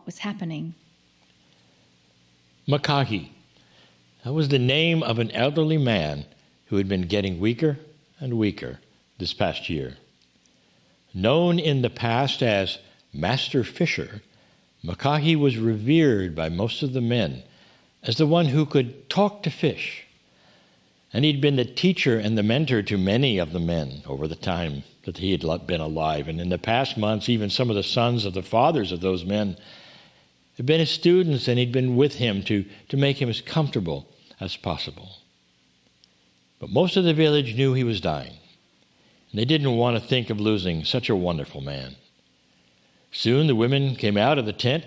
was happening. Makahi. That was the name of an elderly man who had been getting weaker and weaker this past year. Known in the past as Master Fisher, Makahi was revered by most of the men as the one who could talk to fish. And he'd been the teacher and the mentor to many of the men over the time that he had been alive. And in the past months, even some of the sons of the fathers of those men had been his students, and he'd been with him to make him as comfortable as possible. But most of the village knew he was dying, and they didn't want to think of losing such a wonderful man. Soon the women came out of the tent,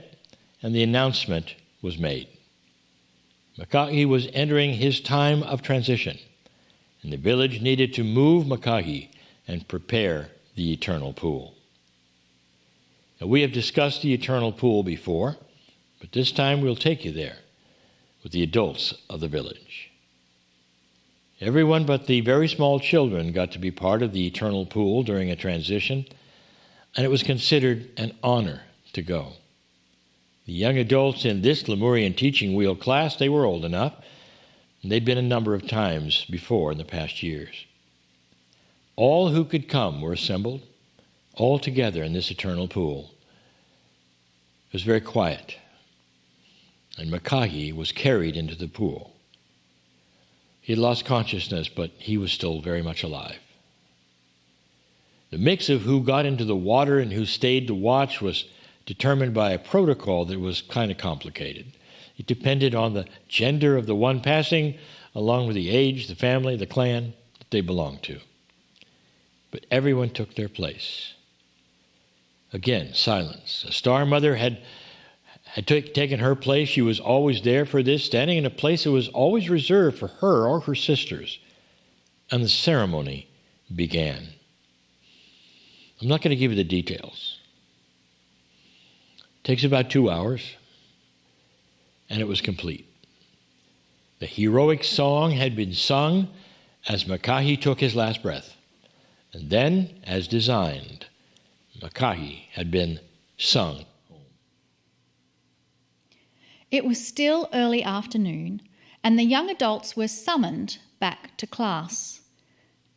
and the announcement was made. Makahi was entering his time of transition, and the village needed to move Makahi and prepare the eternal pool. Now, we have discussed the eternal pool before, but this time we'll take you there with the adults of the village. Everyone but the very small children got to be part of the eternal pool during a transition, and it was considered an honor to go. The young adults in this Lemurian teaching wheel class, they were old enough, and they'd been a number of times before in the past years. All who could come were assembled, all together in this eternal pool. It was very quiet, and Makahi was carried into the pool. He had lost consciousness, but he was still very much alive. The mix of who got into the water and who stayed to watch was determined by a protocol that was kind of complicated. It depended on the gender of the one passing, along with the age, the family, the clan that they belonged to. But everyone took their place. Again, silence. A star mother had taken her place. She was always there for this, standing in a place that was always reserved for her or her sisters. And the ceremony began. I'm not going to give you the details. It takes about 2 hours, and it was complete. The heroic song had been sung as Makahi took his last breath. And then, as designed, Makahi had been sung. It was still early afternoon, and the young adults were summoned back to class.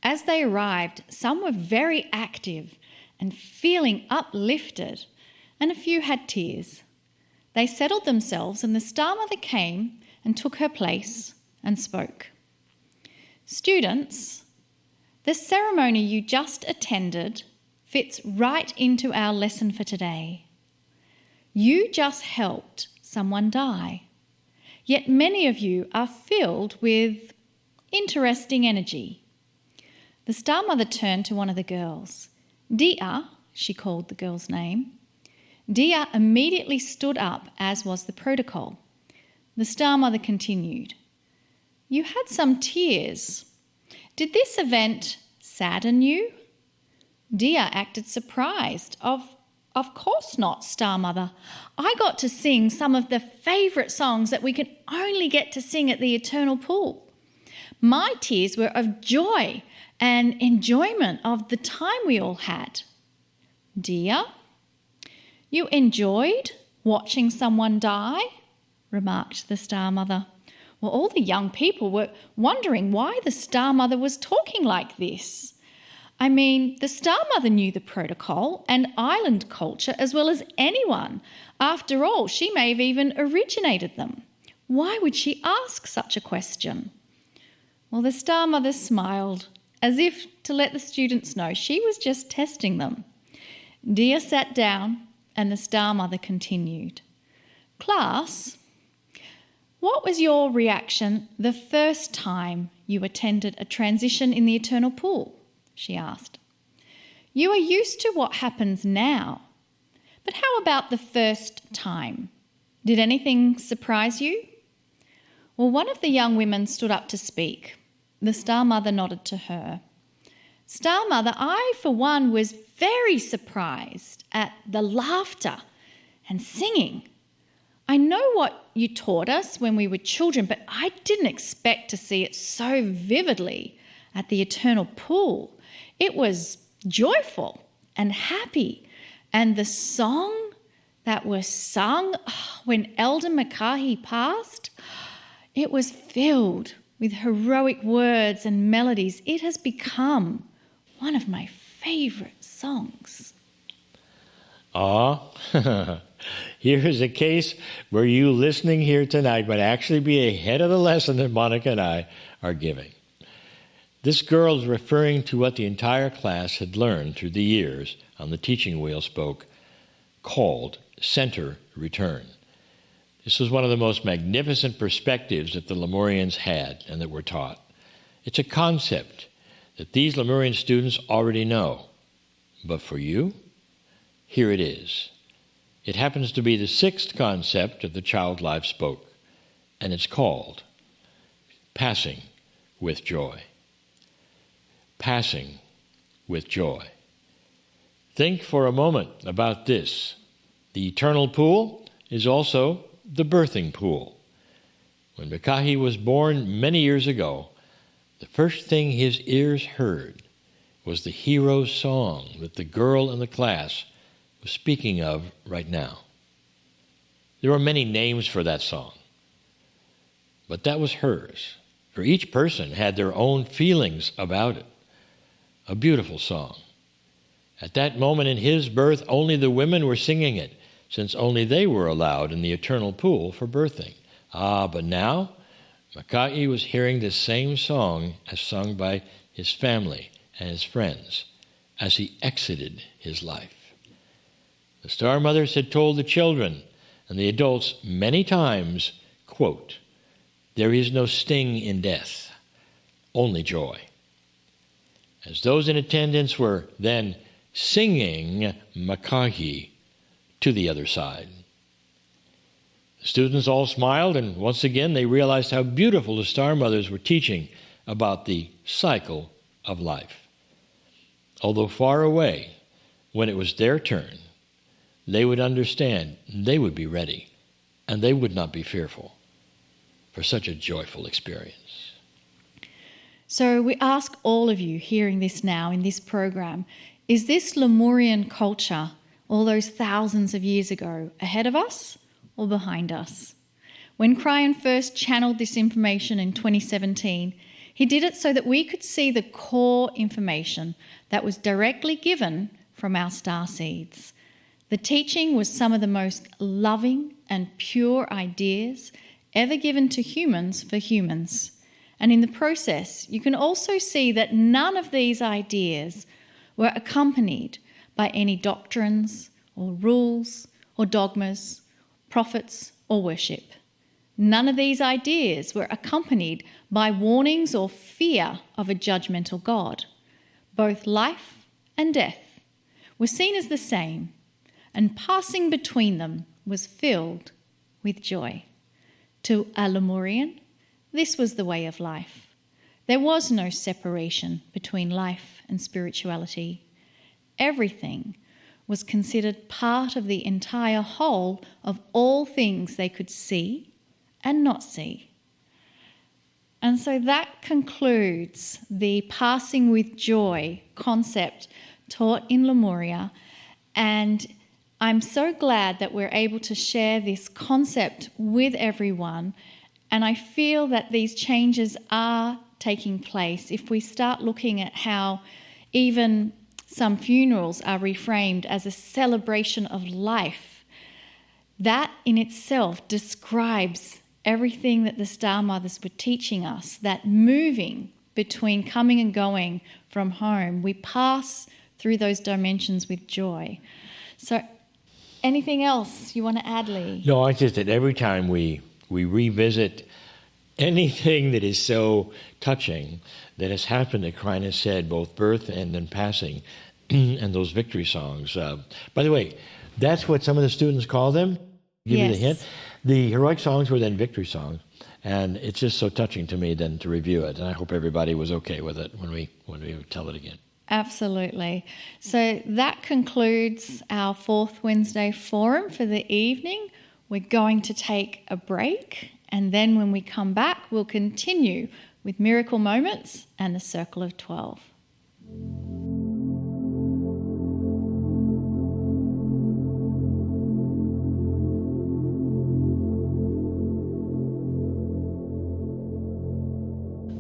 As they arrived, some were very active and feeling uplifted, and a few had tears. They settled themselves, and the Star Mother came and took her place and spoke. Students, the ceremony you just attended fits right into our lesson for today. You just helped someone die, yet many of you are filled with interesting energy. The Star Mother turned to one of the girls. Dia, she called the girl's name. Dia immediately stood up, as was the protocol. The Star Mother continued. You had some tears. Did this event sadden you? Dia acted surprised. Of course not, Star Mother. I got to sing some of the favourite songs that we can only get to sing at the Eternal Pool. My tears were of joy and enjoyment of the time we all had. Dia, you enjoyed watching someone die? Remarked the Star Mother. Well, all the young people were wondering why the Star Mother was talking like this. I mean, the Star Mother knew the protocol and island culture as well as anyone. After all, she may have even originated them. Why would she ask such a question? Well, the Star Mother smiled, as if to let the students know she was just testing them. Dia sat down, and the Star Mother continued. Class, what was your reaction the first time you attended a transition in the Eternal Pool? She asked. You are used to what happens now, but how about the first time? Did anything surprise you? Well, one of the young women stood up to speak. The Star Mother nodded to her. Star Mother, I for one was very surprised at the laughter and singing. I know what you taught us when we were children, but I didn't expect to see it so vividly at the Eternal Pool. It was joyful and happy, and the song that were sung when Elder Makahi passed, it was filled with heroic words and melodies. It has become one of my favourite songs. Here is a case where you listening here tonight might actually be ahead of the lesson that Monica and I are giving. This girl is referring to what the entire class had learned through the years on the teaching wheel spoke, called center return. This was one of the most magnificent perspectives that the Lemurians had and that were taught. It's a concept that these Lemurian students already know. But for you, here it is. It happens to be the sixth concept of the child life spoke, and it's called passing with joy. Passing with joy. Think for a moment about this. The eternal pool is also the birthing pool. When Makahi was born many years ago, the first thing his ears heard was the hero's song that the girl in the class was speaking of right now. There were many names for that song, but that was hers, for each person had their own feelings about it. A beautiful song. At that moment in his birth, only the women were singing it, since only they were allowed in the eternal pool for birthing. But now, Makahi was hearing this same song as sung by his family and his friends as he exited his life. The Star Mothers had told the children and the adults many times, quote, "There is no sting in death, only joy." As those in attendance were then singing Makahi to the other side. The students all smiled, and once again they realized how beautiful the Star Mothers were teaching about the cycle of life. Although far away, when it was their turn, they would understand, they would be ready, and they would not be fearful for such a joyful experience. So we ask all of you hearing this now in this program, is this Lemurian culture, all those thousands of years ago, ahead of us or behind us? When Kryon first channeled this information in 2017, he did it so that we could see the core information that was directly given from our star seeds. The teaching was some of the most loving and pure ideas ever given to humans for humans. And in the process, you can also see that none of these ideas were accompanied by any doctrines or rules or dogmas, prophets or worship. None of these ideas were accompanied by warnings or fear of a judgmental God. Both life and death were seen as the same, and passing between them was filled with joy. To a Lemurian, this was the way of life. There was no separation between life and spirituality. Everything was considered part of the entire whole of all things they could see and not see. And so that concludes the passing with joy concept taught in Lemuria. And I'm so glad that we're able to share this concept with everyone. And I feel that these changes are taking place if we start looking at how even some funerals are reframed as a celebration of life. That in itself describes everything that the Star Mothers were teaching us, that moving between coming and going from home, we pass through those dimensions with joy. So anything else you want to add, Lee? No, I just that every time we revisit anything that is so touching that has happened, that Kryon has said, both birth and then passing, and those victory songs. By the way, that's what some of the students call them. Give you the hint. The heroic songs were then victory songs, and it's just so touching to me then to review it. And I hope everybody was okay with it when we tell it again. Absolutely. So that concludes our fourth Wednesday forum for the evening. We're going to take a break, and then when we come back, we'll continue with Miracle Moments and the Circle of 12.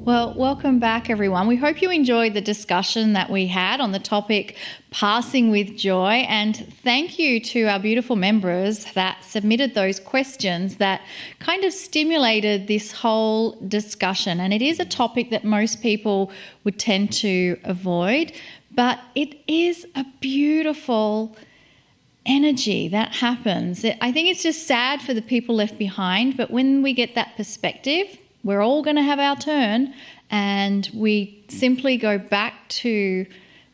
Well, welcome back, everyone. We hope you enjoyed the discussion that we had on the topic passing with joy. And thank you to our beautiful members that submitted those questions that kind of stimulated this whole discussion. And it is a topic that most people would tend to avoid, but it is a beautiful energy that happens. I think it's just sad for the people left behind, but when we get that perspective, we're all going to have our turn, and we simply go back to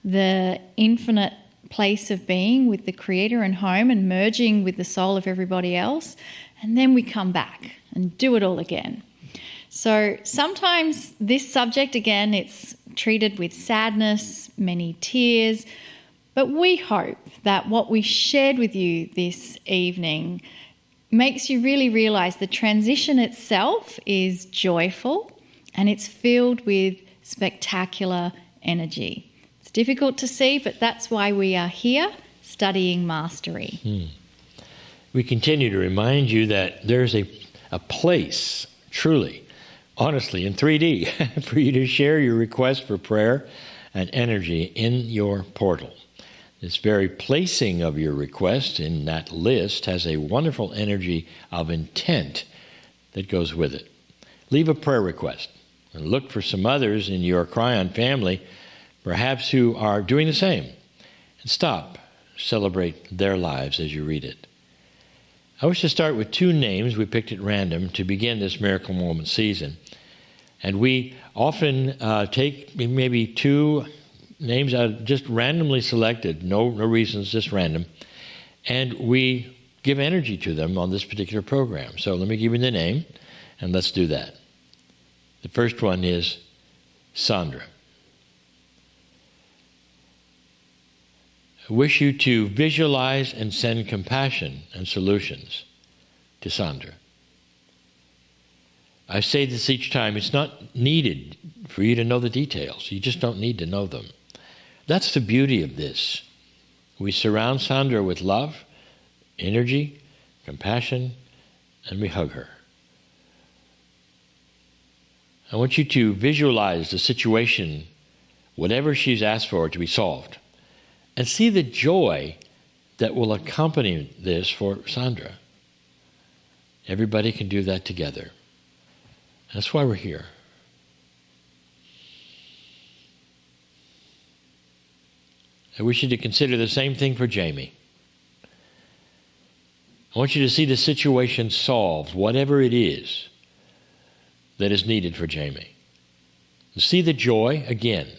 the infinite place of being with the Creator and home and merging with the soul of everybody else, and then we come back and do it all again. So sometimes this subject, again, it's treated with sadness, many tears, but we hope that what we shared with you this evening makes you really realize the transition itself is joyful and it's filled with spectacular energy. It's difficult to see, but that's why we are here studying mastery. We continue to remind you that there's a place, truly, honestly, in 3D, for you to share your request for prayer and energy in your portal. This very placing of your request in that list has a wonderful energy of intent that goes with it. Leave a prayer request and look for some others in your Kryon family, perhaps who are doing the same. And stop, celebrate their lives as you read it. I wish to start with 2 names we picked at random to begin this Miracle Moment season. And we often take maybe 2 names are just randomly selected, no reasons, just random, and we give energy to them on this particular program. So let me give you the name, and let's do that. The first one is Sandra. I wish you to visualize and send compassion and solutions to Sandra. I say this each time, it's not needed for you to know the details. You just don't need to know them. That's the beauty of this. We surround Sandra with love, energy, compassion, and we hug her. I want you to visualize the situation, whatever she's asked for, to be solved, and see the joy that will accompany this for Sandra. Everybody can do that together. That's why we're here. I wish you to consider the same thing for Jamie. I want you to see the situation solved, whatever it is that is needed for Jamie. See the joy, again,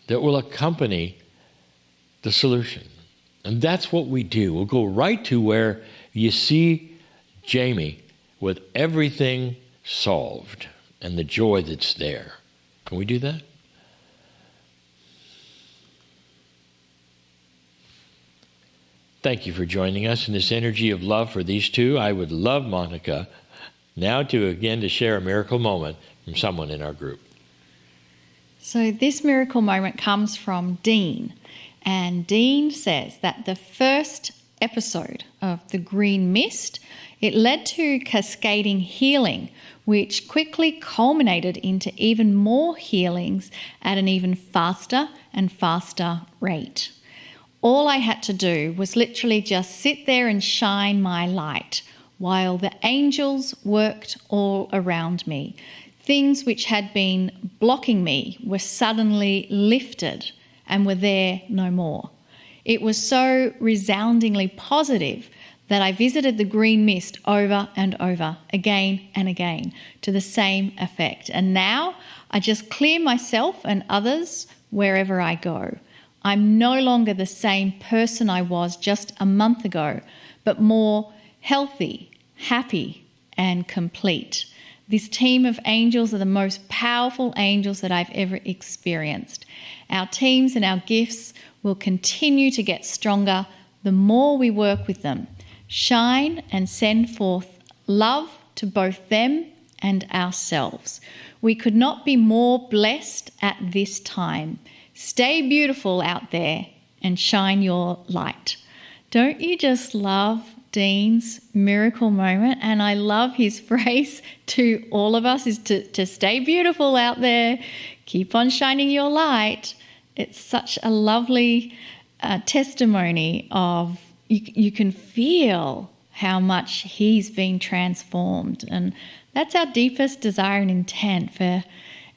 that will accompany the solution. And that's what we do. We'll go right to where you see Jamie with everything solved and the joy that's there. Can we do that? Thank you for joining us in this energy of love for these 2. I would love, Monica, now to share a miracle moment from someone in our group. So this miracle moment comes from Dean. And Dean says that the first episode of The Green Mist, it led to cascading healing, which quickly culminated into even more healings at an even faster and faster rate. All I had to do was literally just sit there and shine my light while the angels worked all around me. Things which had been blocking me were suddenly lifted and were there no more. It was so resoundingly positive that I visited the green mist over and over, again and again, to the same effect. And now I just clear myself and others wherever I go. I'm no longer the same person I was just a month ago, but more healthy, happy, and complete. This team of angels are the most powerful angels that I've ever experienced. Our teams and our gifts will continue to get stronger the more we work with them. Shine and send forth love to both them and ourselves. We could not be more blessed at this time. Stay beautiful out there and shine your light. Don't you just love to Dean's miracle moment, and I love his phrase to all of us is to stay beautiful out there, keep on shining your light. It's such a lovely testimony of you can feel how much he's been transformed, and that's our deepest desire and intent for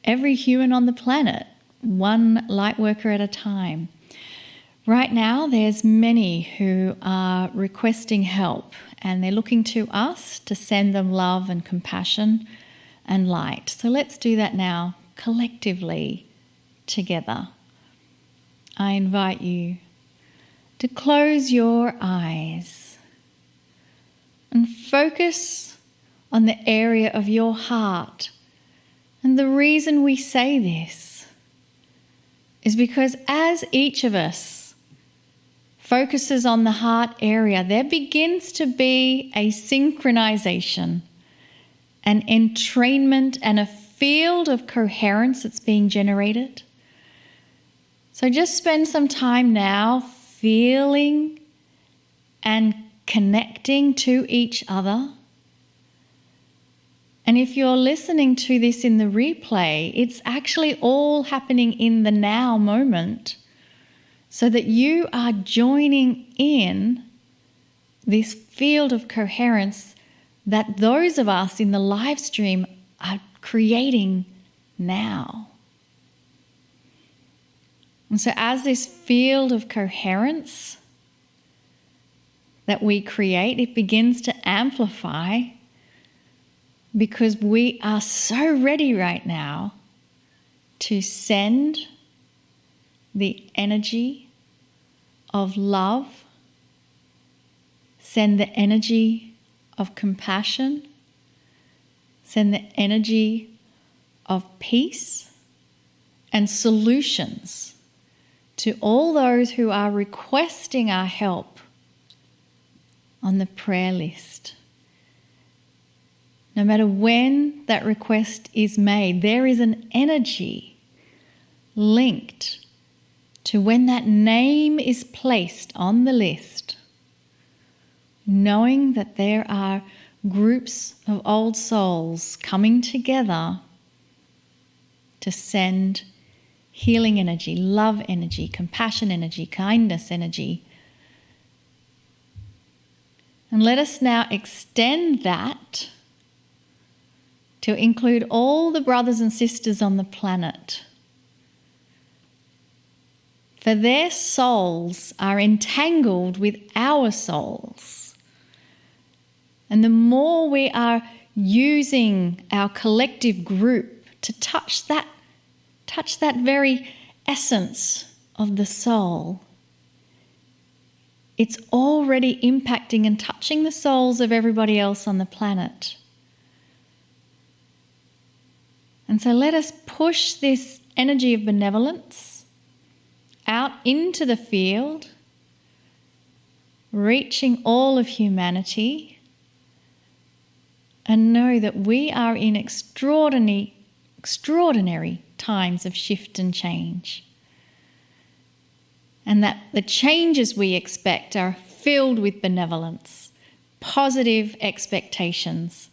every human on the planet, one light worker at a time. Right now, there's many who are requesting help, and they're looking to us to send them love and compassion and light. So let's do that now, collectively, together. I invite you to close your eyes and focus on the area of your heart. And the reason we say this is because as each of us focuses on the heart area, there begins to be a synchronization, an entrainment, and a field of coherence that's being generated. So just spend some time now feeling and connecting to each other. And if you're listening to this in the replay, it's actually all happening in the now moment, so that you are joining in this field of coherence that those of us in the live stream are creating now. And so as this field of coherence that we create, it begins to amplify, because we are so ready right now to send the energy of love, send the energy of compassion, send the energy of peace and solutions to all those who are requesting our help on the prayer list. No matter when that request is made, there is an energy linked to when that name is placed on the list, knowing that there are groups of old souls coming together to send healing energy, love energy, compassion energy, kindness energy. And let us now extend that to include all the brothers and sisters on the planet. For their souls are entangled with our souls. And the more we are using our collective group to touch that very essence of the soul, it's already impacting and touching the souls of everybody else on the planet. And so let us push this energy of benevolence out into the field, reaching all of humanity, and know that we are in extraordinary times of shift and change. And that the changes we expect are filled with benevolence, positive expectations,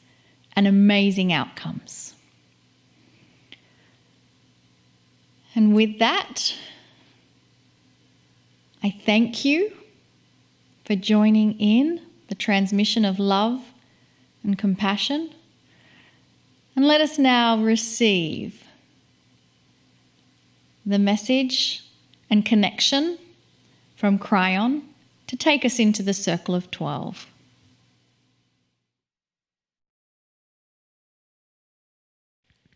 and amazing outcomes. And with that, I thank you for joining in the transmission of love and compassion. And let us now receive the message and connection from Kryon to take us into the circle of 12.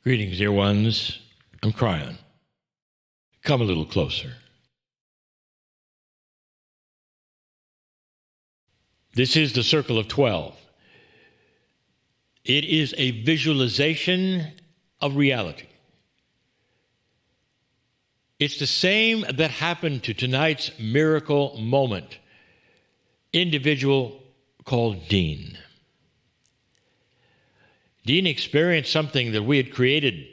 Greetings, dear ones. I'm Kryon. Come a little closer. This is the circle of 12. It is a visualization of reality. It's the same that happened to tonight's miracle moment, individual called Dean. Dean experienced something that we had created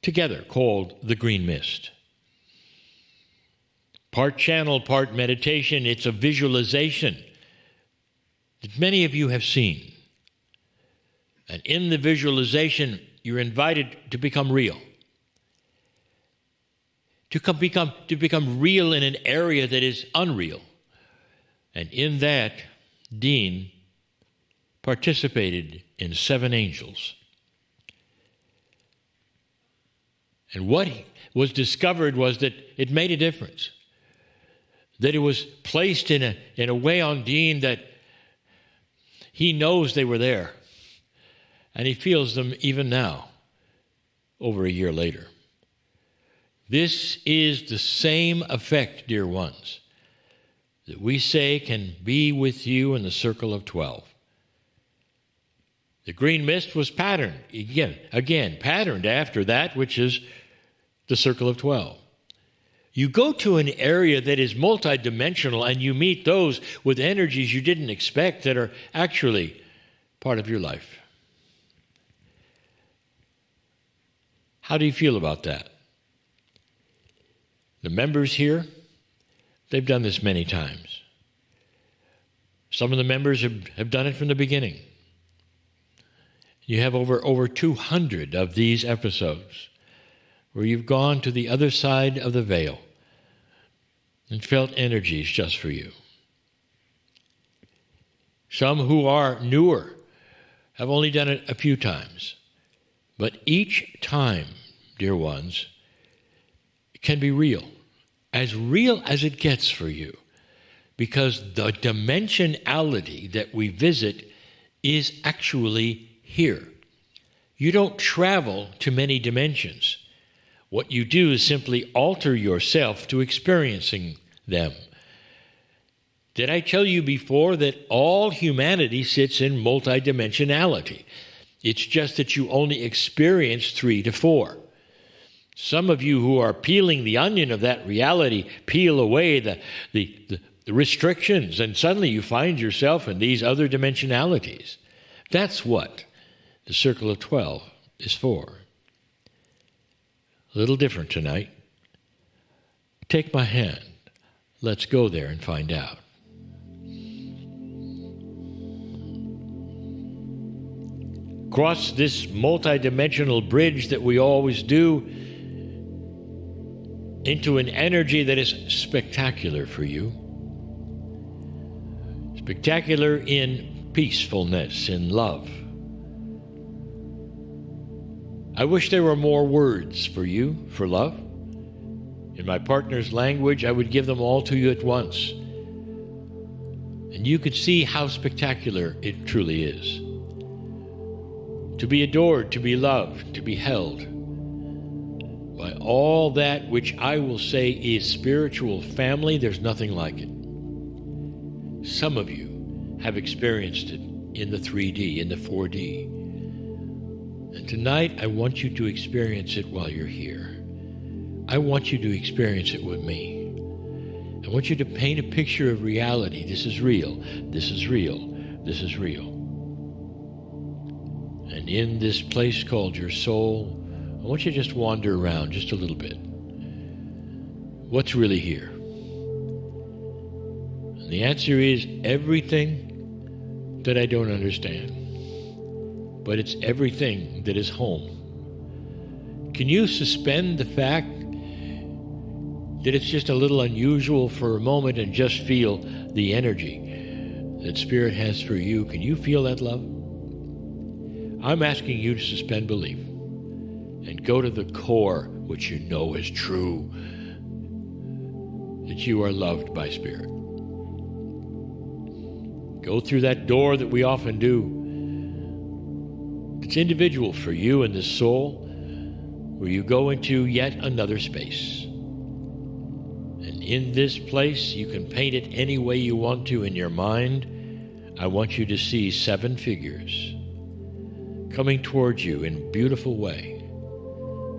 together called the green mist. Part channel, part meditation. It's a visualization that many of you have seen. And in the visualization, you're invited to become real. To become real in an area that is unreal. And in that, Dean participated in 7 angels. And what was discovered was that it made a difference. That it was placed in a way on Dean that he knows they were there. And he feels them even now, over a year later. This is the same effect, dear ones, that we say can be with you in the circle of 12. The green mist was patterned, again, patterned after that, which is the circle of 12. You go to an area that is multidimensional and you meet those with energies you didn't expect that are actually part of your life. How do you feel about that? The members here, they've done this many times. Some of the members have done it from the beginning. You have over 200 of these episodes where you've gone to the other side of the veil and felt energies just for you. Some who are newer have only done it a few times. But each time, dear ones, can be real as it gets for you, because the dimensionality that we visit is actually here. You don't travel to many dimensions. What you do is simply alter yourself to experiencing them. Did I tell you before that all humanity sits in multidimensionality? It's just that you only experience 3 to 4. Some of you who are peeling the onion of that reality peel away the restrictions, and suddenly you find yourself in these other dimensionalities. That's what the circle of 12 is for. A little different tonight. Take my hand. Let's go there and find out. Cross this multidimensional bridge that we always do into an energy that is spectacular for you. Spectacular in peacefulness, in love. I wish there were more words for you, for love. In my partner's language, I would give them all to you at once. And you could see how spectacular it truly is. To be adored, to be loved, to be held by all that which I will say is spiritual family. There's nothing like it. Some of you have experienced it in the 3D, in the 4D. And tonight, I want you to experience it while you're here. I want you to experience it with me. I want you to paint a picture of reality. This is real. This is real. This is real. And in this place called your soul, I want you to just wander around just a little bit. What's really here? And the answer is everything that I don't understand. But it's everything that is home. Can you suspend the fact that it's just a little unusual for a moment and just feel the energy that Spirit has for you? Can you feel that love? I'm asking you to suspend belief and go to the core, which you know is true, that you are loved by Spirit. Go through that door that we often do. It's individual for you and the soul, where you go into yet another space. And in this place, you can paint it any way you want to in your mind. I want you to see 7 figures coming towards you in a beautiful way.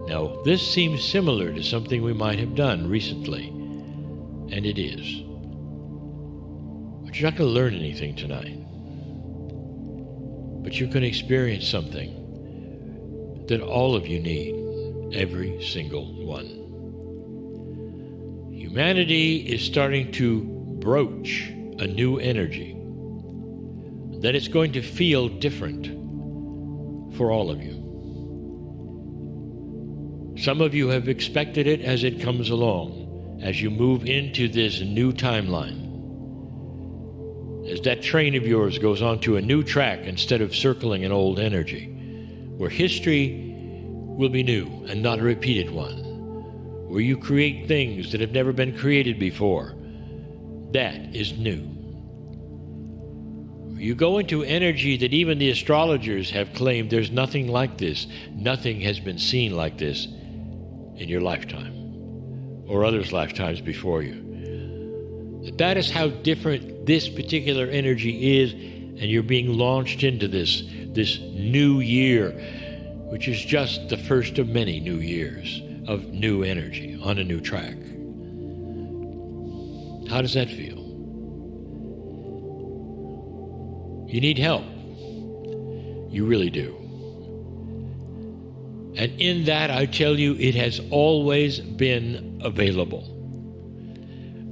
Now, this seems similar to something we might have done recently, and it is. But you're not going to learn anything tonight. But you're going to experience something that all of you need, every single one. Humanity is starting to broach a new energy, then it's going to feel different for all of you. Some of you have expected it as it comes along, as you move into this new timeline. As that train of yours goes onto a new track instead of circling an old energy, where history will be new and not a repeated one, where you create things that have never been created before. That is new. You go into energy that even the astrologers have claimed there's nothing like this. Nothing has been seen like this in your lifetime or others' lifetimes before you. That is how different this particular energy is, and you're being launched into this new year, which is just the first of many new years of new energy on a new track. How does that feel? You need help. You really do. And in that, I tell you, it has always been available.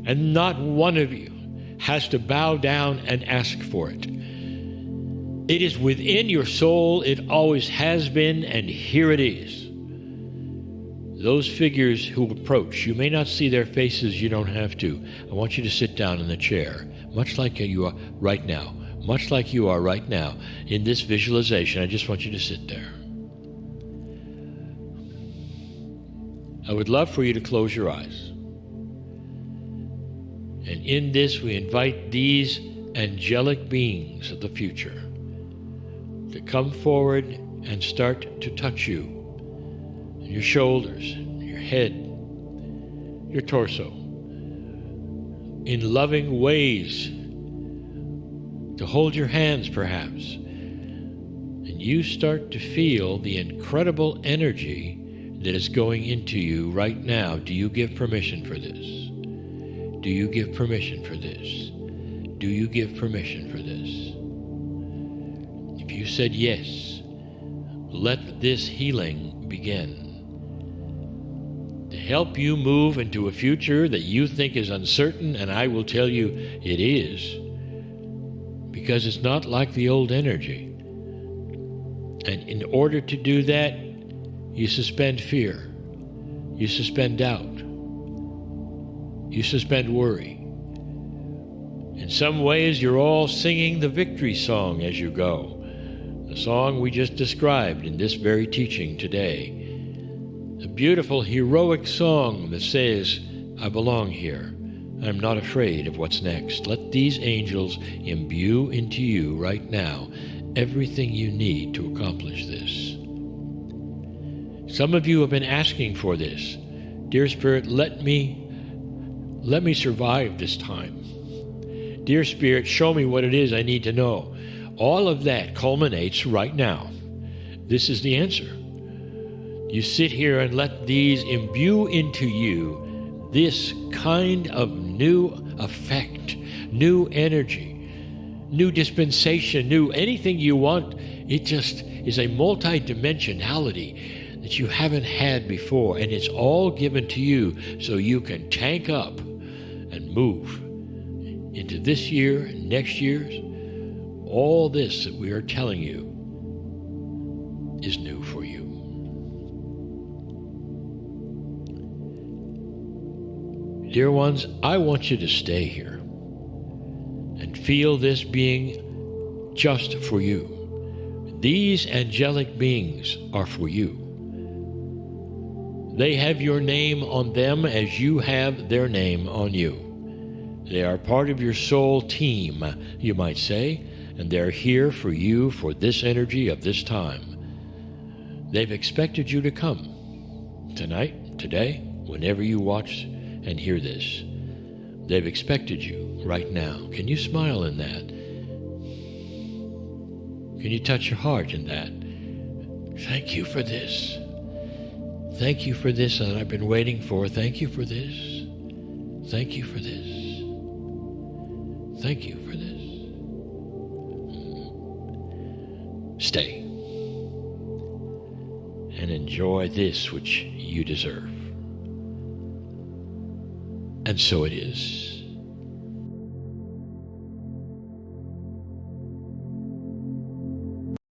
And not one of you has to bow down and ask for it. It is within your soul. It always has been, and here it is. Those figures who approach, you may not see their faces, you don't have to. I want you to sit down in the chair, much like you are right now. Much like you are right now in this visualization. I just want you to sit there. I would love for you to close your eyes. And in this, we invite these angelic beings of the future to come forward and start to touch you, and your shoulders, your head, your torso, in loving ways, to hold your hands perhaps, and you start to feel the incredible energy that is going into you right now. Do you give permission for this? Do you give permission for this? Do you give permission for this? If you said yes, let this healing begin to help you move into a future that you think is uncertain, and I will tell you it is, because it's not like the old energy. And in order to do that, you suspend fear, you suspend doubt, you suspend worry. In some ways, you're all singing the victory song as you go, the song we just described in this very teaching today. A beautiful, heroic song that says, I belong here. I'm not afraid of what's next. Let these angels imbue into you right now everything you need to accomplish this. Some of you have been asking for this. Dear Spirit, let me survive this time. Dear Spirit, show me what it is I need to know. All of that culminates right now. This is the answer. You sit here and let these imbue into you this kind of new effect, new energy, new dispensation, new anything you want. It just is a multi-dimensionality that you haven't had before, and it's all given to you so you can tank up and move into this year and next year's. All this that we are telling you is new for you. Dear ones, I want you to stay here and feel this being just for you. These angelic beings are for you. They have your name on them as you have their name on you. They are part of your soul team, you might say, and they're here for you for this energy of this time. They've expected you to come tonight, today, whenever you watch and hear this. They've expected you right now. Can you smile in that? Can you touch your heart in that? Thank you for this. Thank you for this that I've been waiting for. Thank you for this. Thank you for this. Thank you for this. Stay and enjoy this which you deserve. And so it is.